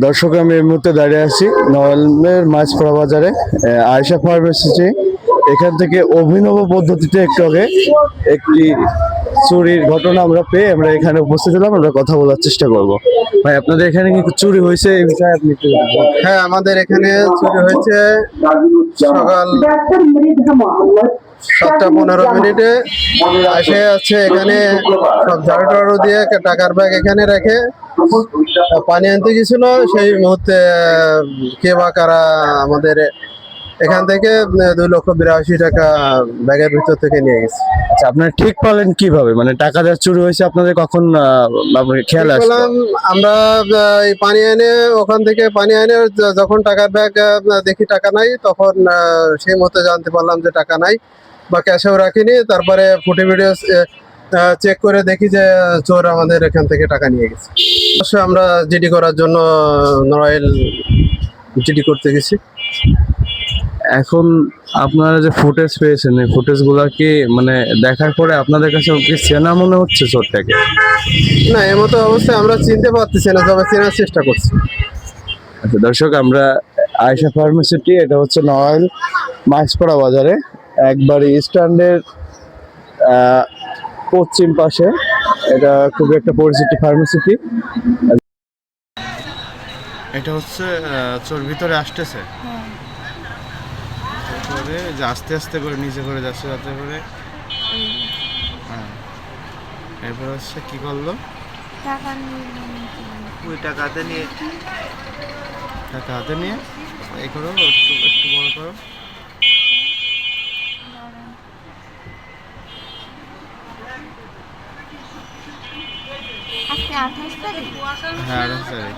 দর্শক, আমি এই মুহূর্তে দাঁড়িয়ে আছি নড়াইলের মাছপাড়া বাজারে আয়েশা ফার্মেসি। এখান থেকে অভিনব পদ্ধতিতে একটু আগে একটি চুরির ঘটনা আমরা এখানে উপস্থিত হলাম। আমরা কথা বলার চেষ্টা করব। ভাই, আপনাদের এখানে কি চুরি হয়েছে এই বিষয়ে আপনি একটু বলবেন? হ্যাঁ, আমাদের এখানে চুরি হয়েছে সকাল 7:15 এসে আছে এখানে সব ঝাড়ু টাড়ু দিয়ে টাকার ব্যাগ এখানে রেখে পানি আনতে গেছিল। সেই মুহূর্তে কে বা কারা আমাদের এখান থেকে 2,82,000 টাকা ব্যাগের ভিতর থেকে নিয়ে গেছে। আচ্ছা, আপনারা ঠিক পারলেন কিভাবে? মানে টাকা যা চুরি হয়েছে আপনাদের কখন খেয়াল আসলো? বললাম আমরা এই পানি এনে ওখান থেকে পানি এনে যখন টাকার ব্যাগ দেখি টাকা নাই, তখন সেই মুহূর্তে জানতে পারলাম যে টাকা নাই বা ক্যাশেও রাখিনি। তারপরে ফুটে ভিডিও চেক করে দেখি যে চোর আমাদের এখান থেকে টাকা নিয়ে গেছে। অবশ্যই আমরা জিডি করার জন্য নড়াইল জিডি করতে গেছি। এখন আপনারা যে ফুটেজ পেয়েছেন, এই ফুটেজ গুলা কি মানে দেখার পরে আপনাদের কাছে কি চেনা মনে হচ্ছে চোরটাকে? না, এমতো অবস্থায় আমরা চিনতে পারতেছি না, তবে চেনার চেষ্টা করছি। আচ্ছা দর্শক, আমরা আয়েশা ফার্মেসিটি, এটা হচ্ছে নড়াইল মাছপাড়া বাজারে একবারই স্ট্যান্ডের পশ্চিম পাশে। এটা খুবই একটা পরিচিত ফার্মেসিটি। এটা হচ্ছে চোর ভিতরে আসতেছে, তারপরে যে আস্তে আস্তে করে নিচে করে যাচ্ছে যাতে করে। হ্যাঁ, এরপর হচ্ছে কি করলো, ওই টাকা হাতে নিয়ে এই করো, একটু একটু বড় করো। আজকে 28 তারিখ। হ্যাঁ, 28 তারিখ।